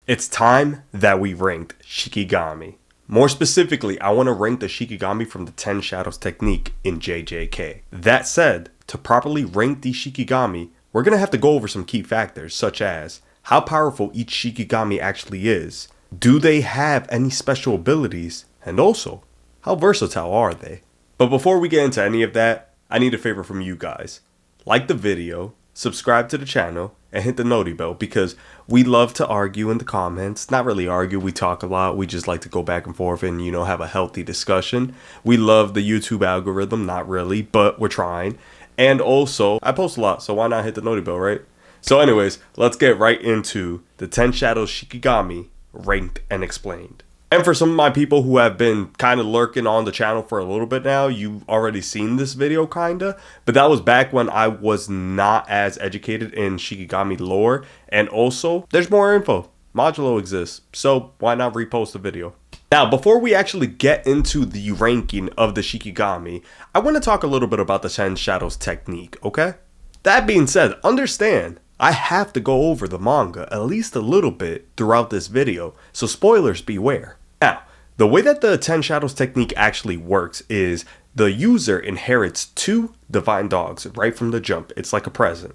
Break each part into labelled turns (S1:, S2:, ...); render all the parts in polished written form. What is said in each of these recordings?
S1: It's time that we ranked Shikigami. More specifically, I want to rank the Shikigami from the 10 Shadows technique in JJK. That said, to properly rank the Shikigami, we're going to have to go over some key factors such as how powerful each Shikigami actually is, do they have any special abilities, and also, how versatile are they? But before we get into any of that, I need a favor from you guys. Like the video, subscribe to the channel, and hit the noti bell because we love to argue in the comments. Not really argue, we talk a lot. We just like to go back and forth and, have a healthy discussion. We love the YouTube algorithm, not really, but we're trying. And also, I post a lot, so why not hit the noti bell, right? So anyways, let's get right into the 10 Shadows Shikigami ranked and explained. And for some of my people who have been kind of lurking on the channel for a little bit now, you've already seen this video kinda, but that was back when I was not as educated in Shikigami lore, and also there's more info. Modulo exists, so why not repost the video? Now, before we actually get into the ranking of the Shikigami, I want to talk a little bit about the 10 Shadows technique, okay? That being said, understand, I have to go over the manga at least a little bit throughout this video, so spoilers beware. Now, the way that the 10 Shadows technique actually works is the user inherits 2 divine dogs right from the jump. It's like a present.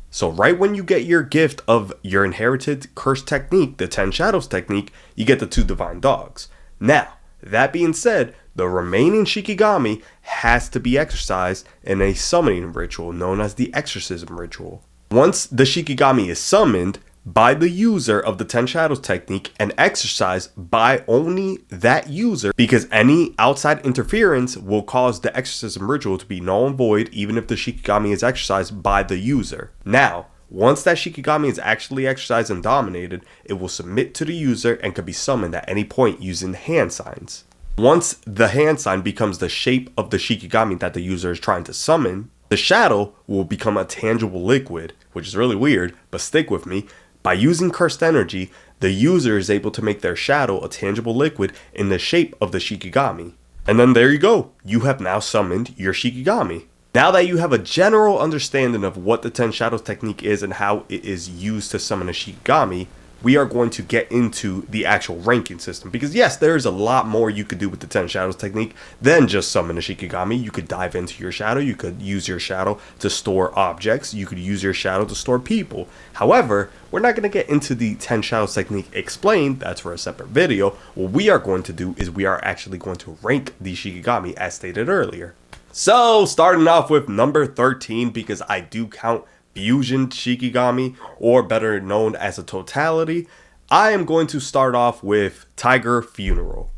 S1: So right when you get your gift of your inherited curse technique, the 10 Shadows technique, you get the 2 divine dogs. Now, that being said, the remaining Shikigami has to be exercised in a summoning ritual known as the exorcism ritual. Once the Shikigami is summoned by the user of the 10 Shadows technique and exercised by only that user, because any outside interference will cause the exorcism ritual to be null and void even if the Shikigami is exercised by the user. Now, once that Shikigami is actually exercised and dominated, it will submit to the user and can be summoned at any point using hand signs. Once the hand sign becomes the shape of the Shikigami that the user is trying to summon, the shadow will become a tangible liquid, which is really weird, but stick with me. By using cursed energy, the user is able to make their shadow a tangible liquid in the shape of the Shikigami. And then there you go, you have now summoned your Shikigami. Now that you have a general understanding of what the 10 Shadows technique is and how it is used to summon a Shikigami, we are going to get into the actual ranking system. Because yes, there's a lot more you could do with the 10 Shadows technique than just summon a Shikigami. You could dive into your shadow, you could use your shadow to store objects, you could use your shadow to store people. However, we're not going to get into the 10 Shadows technique explained, that's for a separate video. What we are going to do is we are actually going to rank the Shikigami as stated earlier. So, starting off with number 13, because I do count Fusion Shikigami, or better known as a totality, I am going to start off with Tiger Funeral.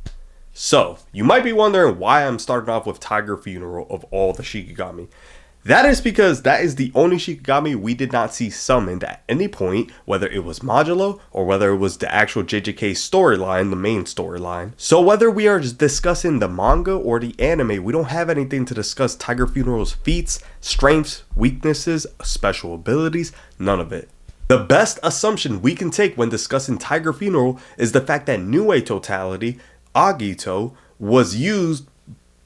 S1: So, you might be wondering why I'm starting off with Tiger Funeral of all the Shikigami. That is because that is the only Shikigami we did not see summoned at any point, whether it was modulo or whether it was the actual JJK storyline, the main storyline. So whether we are just discussing the manga or the anime, we don't have anything to discuss Tiger Funeral's feats, strengths, weaknesses, special abilities, none of it. The best assumption we can take when discussing Tiger Funeral is the fact that Nue Totality, Agito, was used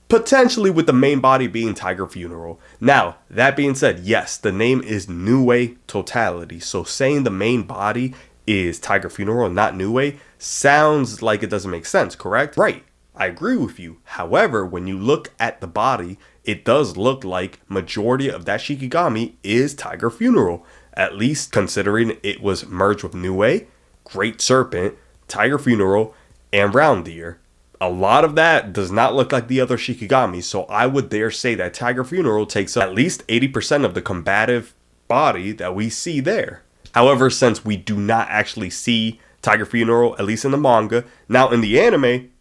S1: potentially with the main body being Tiger Funeral. Now, that being said, yes, the name is Nue Totality. So saying the main body is Tiger Funeral and not Nue sounds like it doesn't make sense, correct? Right, I agree with you. However, when you look at the body, it does look like majority of that Shikigami is Tiger Funeral. At least considering it was merged with Nue, Great Serpent, Tiger Funeral, and Round Deer. A lot of that does not look like the other Shikigami, so I would dare say that Tiger Funeral takes up at least 80% of the combative body that we see there. However, since we do not actually see Tiger Funeral, at least in the manga, now in the anime,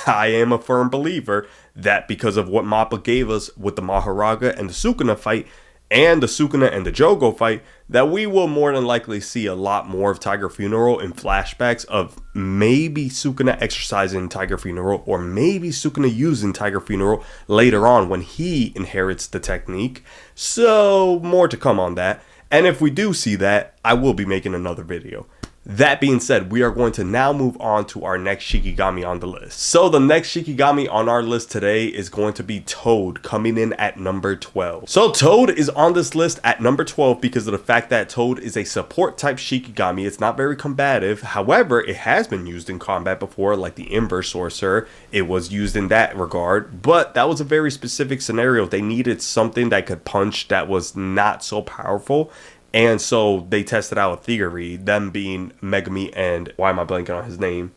S1: I am a firm believer that because of what Mappa gave us with the Maharaga and the Sukuna fight, and the Sukuna and the Jogo fight, that we will more than likely see a lot more of Tiger Funeral in flashbacks of maybe Sukuna exercising Tiger Funeral or maybe Sukuna using Tiger Funeral later on when he inherits the technique. So more to come on that. And if we do see that, I will be making another video. That being said, we are going to now move on to our next Shikigami on the list. So the next Shikigami on our list today is going to be Toad, coming in at number 12. So Toad is on this list at number 12 because of the fact that Toad is a support type Shikigami. It's not very combative. However, it has been used in combat before, like the Inverse Sorcerer. It was used in that regard, but that was a very specific scenario. They needed something that could punch that was not so powerful. And so they tested out a theory, them being Megami and, why am I blanking on his name?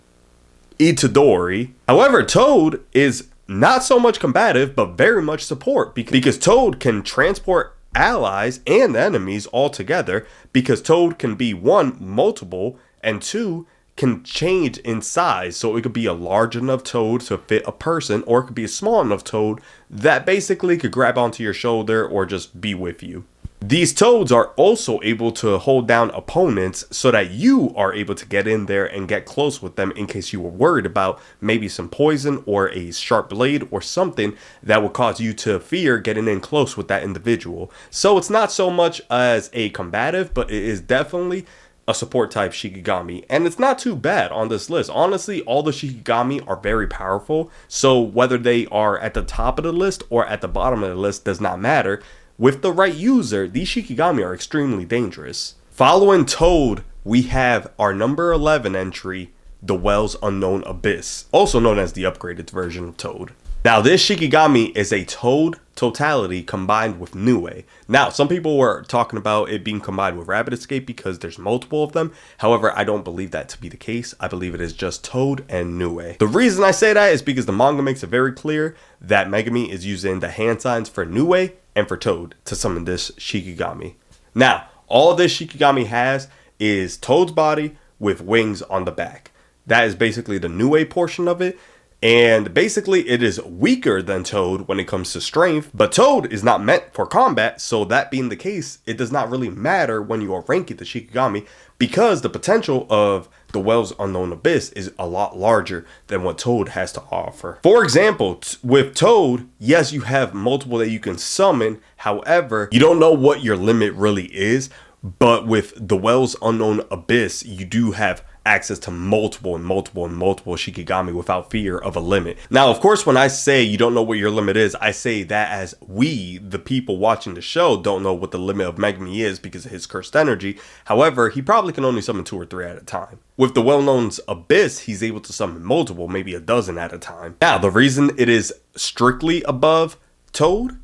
S1: Itadori. However, Toad is not so much combative, but very much support because Toad can transport allies and enemies all together, because Toad can be one, multiple, and two, can change in size. So it could be a large enough Toad to fit a person, or it could be a small enough Toad that basically could grab onto your shoulder or just be with you. These Toads are also able to hold down opponents so that you are able to get in there and get close with them in case you were worried about maybe some poison or a sharp blade or something that would cause you to fear getting in close with that individual. So it's not so much as a combative, but it is definitely a support type Shikigami, and it's not too bad on this list. Honestly, all the Shikigami are very powerful, so whether they are at the top of the list or at the bottom of the list does not matter. With the right user, these Shikigami are extremely dangerous. Following Toad, we have our number 11 entry, the Well's Unknown Abyss, also known as the upgraded version of Toad. Now, this Shikigami is a Toad totality combined with Nue. Now, some people were talking about it being combined with Rapid Escape because there's multiple of them. However, I don't believe that to be the case. I believe it is just Toad and Nue. The reason I say that is because the manga makes it very clear that Megami is using the hand signs for Nue and for Toad to summon this Shikigami. Now, all this Shikigami has is Toad's body with wings on the back. That is basically the Nue portion of it. And basically it is weaker than Toad when it comes to strength, but Toad is not meant for combat, so that being the case, it does not really matter when you are ranking the Shikigami, because the potential of the Well's Unknown Abyss is a lot larger than what Toad has to offer. For example, with Toad, yes, you have multiple that you can summon, however, you don't know what your limit really is, but with the Well's Unknown Abyss, you do have access to multiple Shikigami without fear of a limit. Now, of course, when I say you don't know what your limit is, I say that as we, the people watching the show, don't know what the limit of Megami is because of his cursed energy. However, he probably can only summon 2 or 3 at a time. With the well-known's Abyss, he's able to summon multiple, maybe a dozen at a time. Now, the reason it is strictly above Toad,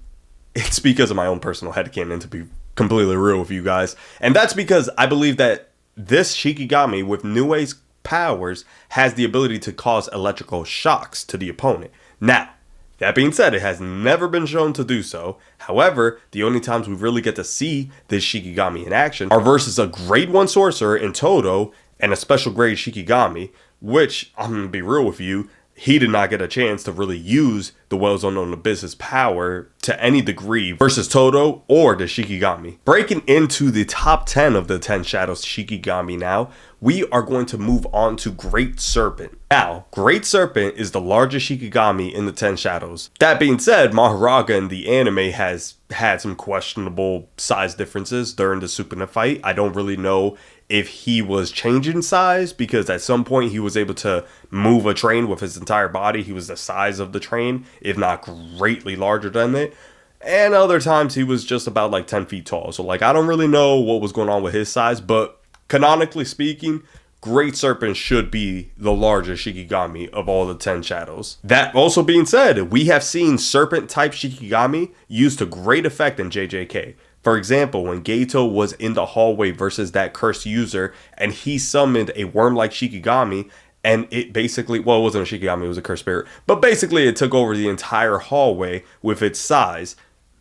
S1: it's because of my own personal headcanon, to be completely real with you guys. And that's because I believe that this Shikigami with Nue's powers has the ability to cause electrical shocks to the opponent. Now, that being said, it has never been shown to do so. However, the only times we really get to see this Shikigami in action are versus a grade 1 sorcerer in Todo and a special grade Shikigami, which, I'm going to be real with you, he did not get a chance to really use the Well's Unknown Abyss's power to any degree versus Todo or the Shikigami. Breaking into the top 10 of the 10 Shadows Shikigami now, we are going to move on to Great Serpent. Now, Great Serpent is the largest Shikigami in the 10 Shadows. That being said, Maharaga in the anime has had some questionable size differences during the Supernova fight. I don't really know if he was changing size, because at some point he was able to move a train with his entire body. He was the size of the train, if not greatly larger than it. And other times he was just about like 10 feet tall. So like, I don't really know what was going on with his size, but canonically speaking, Great Serpent should be the largest Shikigami of all the 10 Shadows. That also being said, we have seen Serpent type Shikigami used to great effect in JJK. For example, when Gato was in the hallway versus that cursed user and he summoned a worm-like Shikigami, and it basically, well, it wasn't a Shikigami, it was a cursed spirit, but basically it took over the entire hallway with its size.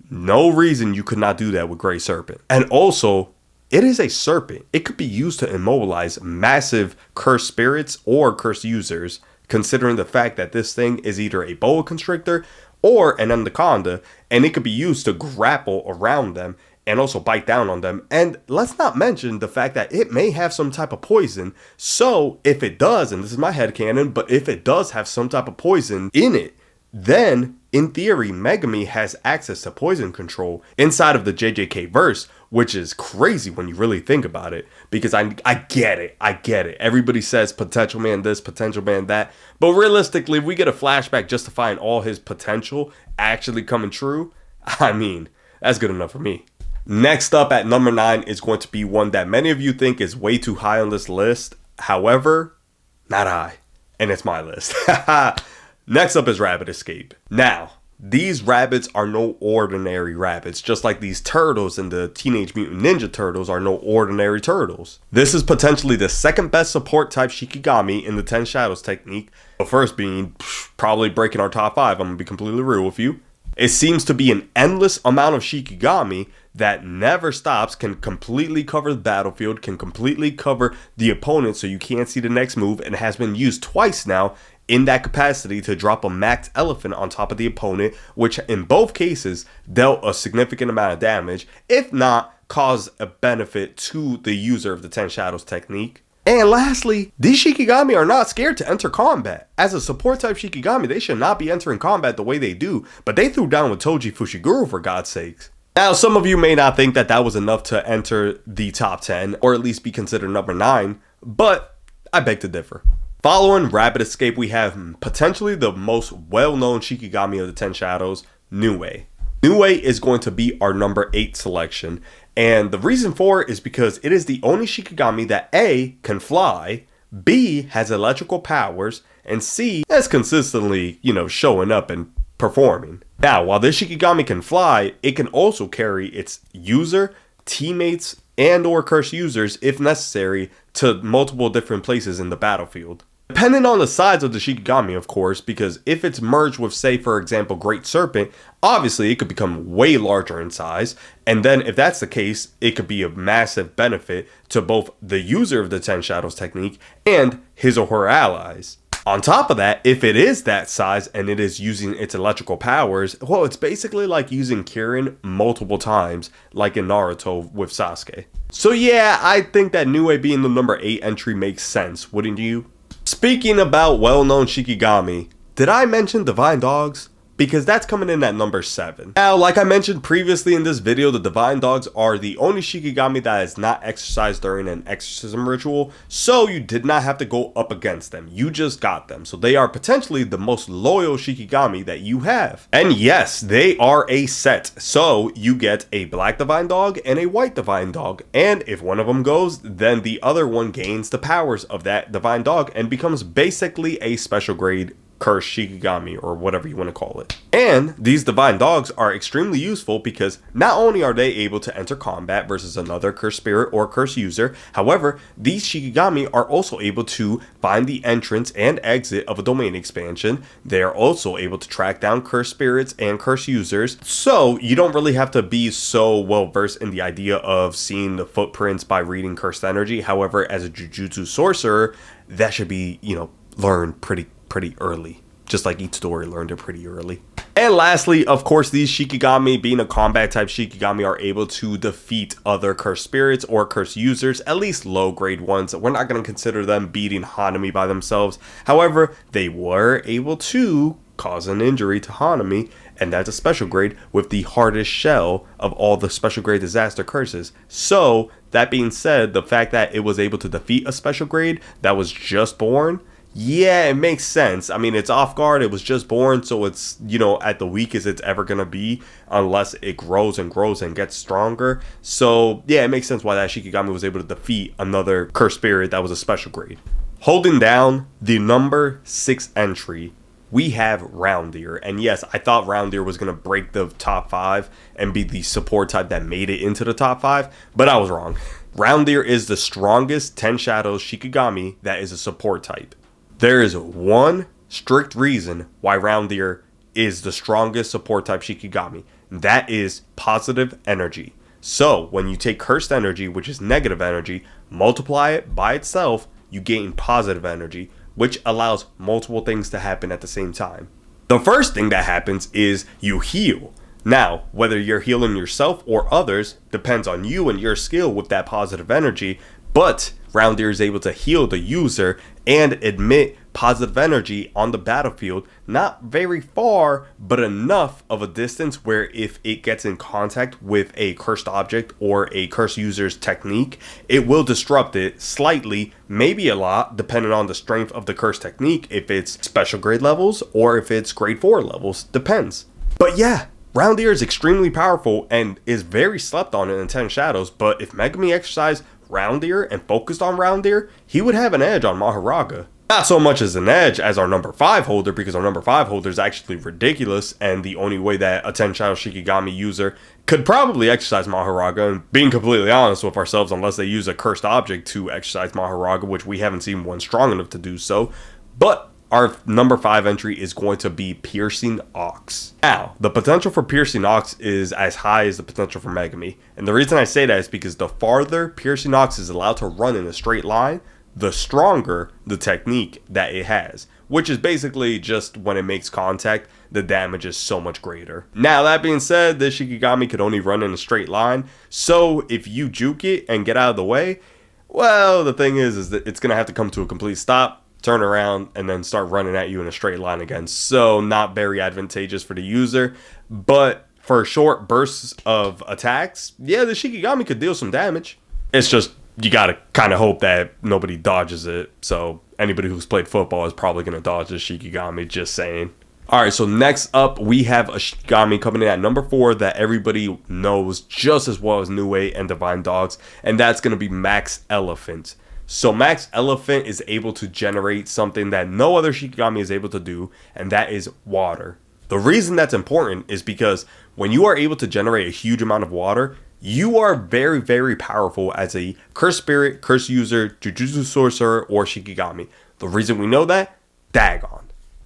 S1: No reason you could not do that with Great Serpent. And also, it is a serpent. It could be used to immobilize massive cursed spirits or cursed users, considering the fact that this thing is either a boa constrictor or an anaconda, and it could be used to grapple around them and also bite down on them. And let's not mention the fact that it may have some type of poison. So if it does, and this is my headcanon, but if it does have some type of poison in it, then in theory, Megami has access to poison control inside of the JJK verse, which is crazy when you really think about it, because I get it. Everybody says potential man this, potential man that, but realistically, if we get a flashback justifying all his potential actually coming true, I mean, that's good enough for me. Next up at number 9 is going to be one that many of you think is way too high on this list. However, not I. And it's my list. Next up is Rabbit Escape. Now, these rabbits are no ordinary rabbits, just like these turtles in the Teenage Mutant Ninja Turtles are no ordinary turtles. This is potentially the second best support type Shikigami in the 10 Shadows technique. The first being probably breaking our top 5, I'm gonna be completely real with you. It seems to be an endless amount of Shikigami that never stops, can completely cover the battlefield, can completely cover the opponent so you can't see the next move, and has been used twice now in that capacity to drop a maxed elephant on top of the opponent, which in both cases dealt a significant amount of damage, if not caused a benefit to the user of the 10 Shadows technique. And lastly, these Shikigami are not scared to enter combat. As a support type Shikigami, they should not be entering combat the way they do, but they threw down with Toji Fushiguro for God's sakes. Now, some of you may not think that that was enough to enter the top 10, or at least be considered number 9, but I beg to differ. Following Rabbit Escape, we have potentially the most well-known Shikigami of the 10 Shadows, Nue. Nue is going to be our number 8 selection, and the reason for it is because it is the only Shikigami that A, can fly, B, has electrical powers, and C, is consistently, showing up and performing. Now, while this Shikigami can fly, it can also carry its user, teammates, and or curse users, if necessary, to multiple different places in the battlefield. Depending on the size of the Shikigami, of course, because if it's merged with, say, for example, Great Serpent, obviously it could become way larger in size, and then if that's the case, it could be a massive benefit to both the user of the 10 Shadows technique and his or her allies. On top of that, if it is that size and it is using its electrical powers, well, it's basically like using Kirin multiple times, like in Naruto with Sasuke. So yeah, I think that Nue being the number 8 entry makes sense, wouldn't you? Speaking about well-known Shikigami, did I mention Divine Dogs? Because that's coming in at number 7. Now, like I mentioned previously in this video, the Divine Dogs are the only Shikigami that is not exercised during an exorcism ritual, so you did not have to go up against them. You just got them. So they are potentially the most loyal Shikigami that you have. And yes, they are a set. So you get a black Divine Dog and a white Divine Dog. And if one of them goes, then the other one gains the powers of that Divine Dog and becomes basically a special grade Curse Shikigami, or whatever you want to call it. And these Divine Dogs are extremely useful because not only are they able to enter combat versus another Curse Spirit or Curse user, however, these Shikigami are also able to find the entrance and exit of a domain expansion. They are also able to track down Curse Spirits and Curse users, so you don't really have to be so well versed in the idea of seeing the footprints by reading Cursed Energy. However, as a Jujutsu sorcerer, that should be, learned pretty early, just like Itadori learned it pretty early. And lastly, of course, these Shikigami, being a combat type Shikigami, are able to defeat other Cursed Spirits or Cursed users, at least low grade ones. We're not going to consider them beating Hanami by themselves. However, they were able to cause an injury to Hanami, and that's a special grade with the hardest shell of all the special grade disaster curses. So that being said, the fact that it was able to defeat a special grade that was just born, yeah, it makes sense. I mean, it's off guard. It was just born, so it's, at the weakest it's ever going to be unless it grows and grows and gets stronger. So, yeah, it makes sense why that Shikigami was able to defeat another Cursed Spirit that was a special grade. Holding down the number 6 entry, we have Roundeer. And yes, I thought Roundeer was going to break the top 5 and be the support type that made it into the top 5, but I was wrong. Roundeer is the strongest 10 Shadows Shikigami that is a support type. There is one strict reason why Roundeer is the strongest support type Shikigami. That is positive energy. So when you take cursed energy, which is negative energy, multiply it by itself, you gain positive energy, which allows multiple things to happen at the same time. The first thing that happens is you heal. Now, whether you're healing yourself or others depends on you and your skill with that positive energy, but Roundeer is able to heal the user and emit positive energy on the battlefield, not very far, but enough of a distance where if it gets in contact with a cursed object or a cursed user's technique, it will disrupt it slightly, maybe a lot, depending on the strength of the cursed technique, if it's special grade levels or if it's grade 4 levels, depends. But yeah, Round Ear is extremely powerful and is very slept on in 10 Shadows, but if Megami exercised Round Ear and focused on Round Ear, he would have an edge on Maharaga. Not so much as an edge as our number 5 holder, because our number 5 holder is actually ridiculous, and the only way that a 10 Shadow Shikigami user could probably exercise Maharaga, and being completely honest with ourselves, unless they use a cursed object to exercise Maharaga, which we haven't seen one strong enough to do so. But our number 5 entry is going to be Piercing Ox. Now, the potential for Piercing Ox is as high as the potential for Megami. And the reason I say that is because the farther Piercing Ox is allowed to run in a straight line, the stronger the technique that it has. Which is basically just when it makes contact, the damage is so much greater. Now, that being said, the Shikigami could only run in a straight line. So, if you juke it and get out of the way, well, the thing is that it's going to have to come to a complete stop, turn around, and then start running at you in a straight line again. So not very advantageous for the user, but for short bursts of attacks, yeah, the Shikigami could deal some damage. It's just, you gotta kind of hope that nobody dodges it. So anybody who's played football is probably gonna dodge the Shikigami, just saying. Alright, so next up, we have a Shikigami coming in at number 4 that everybody knows just as well as New Age and Divine Dogs, and that's gonna be Max Elephant. So Max Elephant is able to generate something that no other Shikigami is able to do, and that is water. The reason that's important is because when you are able to generate a huge amount of water, you are very, very powerful as a Curse Spirit, Curse User, Jujutsu Sorcerer, or Shikigami. The reason we know that? Dagon.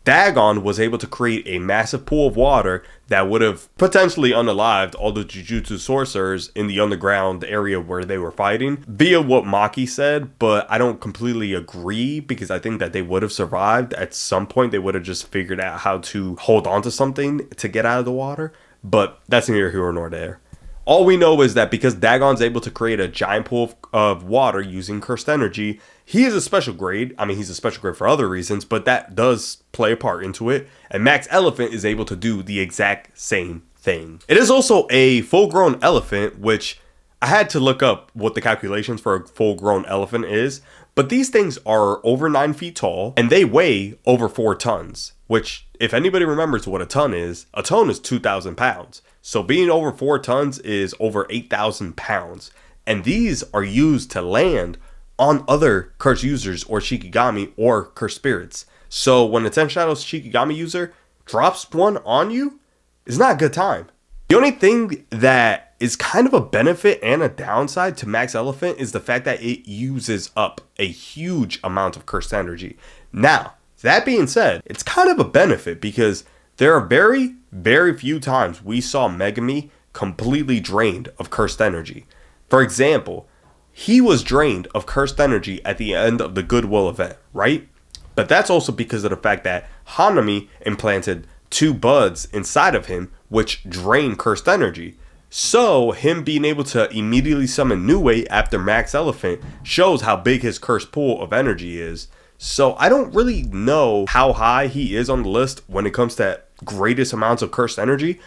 S1: Dagon was able to create a massive pool of water that would have potentially unalived all the Jujutsu sorcerers in the underground area where they were fighting via what Maki said, but I don't completely agree because I think that they would have survived. At some point, they would have just figured out how to hold on to something to get out of the water, but that's neither here nor there. All we know is that because Dagon's able to create a giant pool of water using cursed energy, he is a special grade. I mean, he's a special grade for other reasons, but that does play a part into it. And Max Elephant is able to do the exact same thing. It is also a full-grown elephant, which I had to look up what the calculations for a full-grown elephant is. But these things are over 9 feet tall, and they weigh over 4 tons. Which, if anybody remembers what a ton is 2,000 pounds. So being over 4 tons is over 8,000 pounds. And these are used to land on other curse users or Shikigami or curse spirits. So when a 10 Shadows Shikigami user drops one on you, it's not a good time. The only thing that is kind of a benefit and a downside to Max Elephant is the fact that it uses up a huge amount of cursed energy. Now, that being said, it's kind of a benefit because there are very, very few times we saw Megami completely drained of cursed energy. For example, he was drained of cursed energy at the end of the Goodwill event, right? But that's also because of the fact that Hanami implanted 2 buds inside of him, which drain cursed energy. So, him being able to immediately summon New Age after Max Elephant shows how big his cursed pool of energy is. So, I don't really know how high he is on the list when it comes to greatest amounts of cursed energy,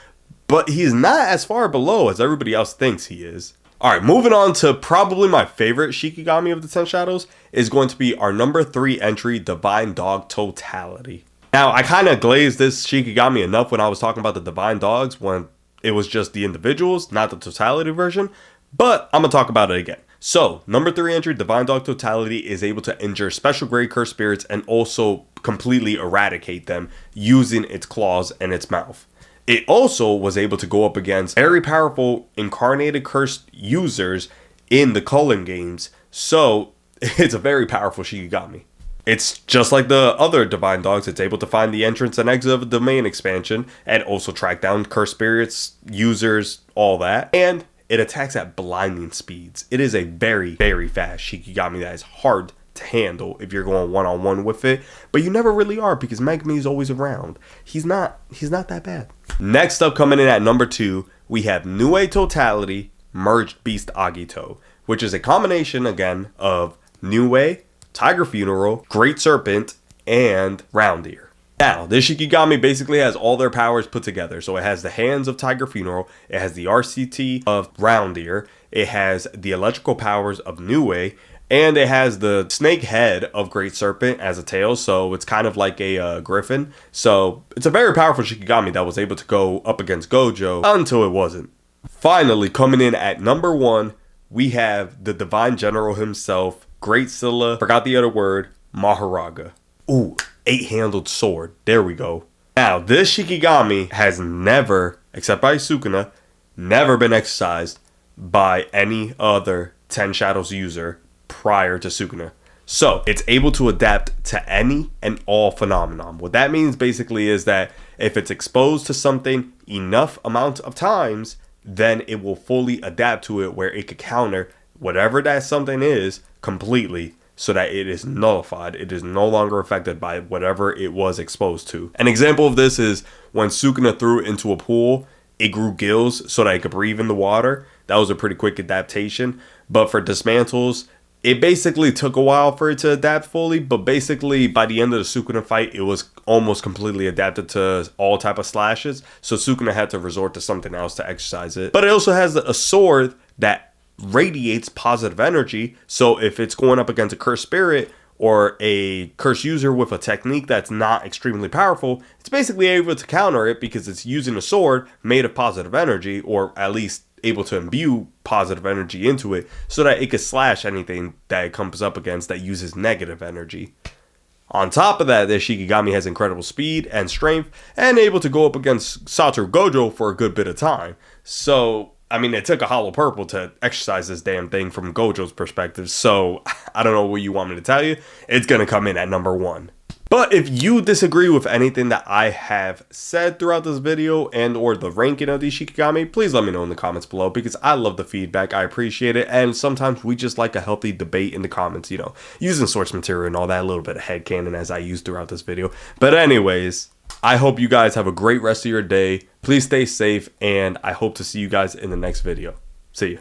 S1: but he's not as far below as everybody else thinks he is. Alright, moving on to probably my favorite Shikigami of the 10 Shadows is going to be our number 3 entry, Divine Dog Totality. Now, I kind of glazed this Shikigami enough when I was talking about the Divine Dogs when it was just the individuals, not the totality version, but I'm going to talk about it again. So, number 3 entry, Divine Dog Totality is able to injure special grade cursed spirits and also completely eradicate them using its claws and its mouth. It also was able to go up against very powerful incarnated cursed users in the Cullen games, so it's a very powerful Shikigami. It's just like the other Divine Dogs, it's able to find the entrance and exit of the domain expansion and also track down cursed spirits, users, all that. And it attacks at blinding speeds. It is a very, very fast Shikigami that is hard to handle if you're going one-on-one with it, but you never really are because Megami is always around. He's not that bad. Next up, coming in at number 2, we have New Age Totality Merged Beast Agito, which is a combination again of New Age, Tiger Funeral, Great Serpent, and Round Ear. Now, this Shikigami basically has all their powers put together. So it has the hands of Tiger Funeral, it has the RCT of Round Ear, it has the electrical powers of Nue, and it has the snake head of Great Serpent as a tail. So it's kind of like a griffin. So it's a very powerful Shikigami that was able to go up against Gojo until it wasn't. Finally, coming in at number 1, we have the Divine General himself, Great Scylla, forgot the other word, Maharaga. Ooh, 8-handled sword. There we go. Now, this Shikigami has never, except by Sukuna, never been exercised by any other 10 Shadows user prior to Sukuna. So, it's able to adapt to any and all phenomenon. What that means basically is that if it's exposed to something enough amount of times, then it will fully adapt to it where it could counter whatever that something is completely, so that it is nullified. It is no longer affected by whatever it was exposed to. An example of this is when Sukuna threw it into a pool, it grew gills so that it could breathe in the water. That was a pretty quick adaptation. But for Dismantles, it basically took a while for it to adapt fully, but basically by the end of the Sukuna fight, it was almost completely adapted to all type of slashes. So Sukuna had to resort to something else to exercise it. But it also has a sword that radiates positive energy. So if it's going up against a cursed spirit or a cursed user with a technique that's not extremely powerful, it's basically able to counter it because it's using a sword made of positive energy, or at least able to imbue positive energy into it so that it could slash anything that it comes up against that uses negative energy. On top of that, this Shikigami has incredible speed and strength and able to go up against Satoru Gojo for a good bit of time. So I mean, it took a hollow purple to exercise this damn thing from Gojo's perspective, so I don't know what you want me to tell you. It's going to come in at number 1. But if you disagree with anything that I have said throughout this video and or the ranking of these Shikigami, please let me know in the comments below, because I love the feedback, I appreciate it, and sometimes we just like a healthy debate in the comments, you know, using source material and all that, a little bit of headcanon as I use throughout this video. But anyways, I hope you guys have a great rest of your day. Please stay safe, and I hope to see you guys in the next video. See ya.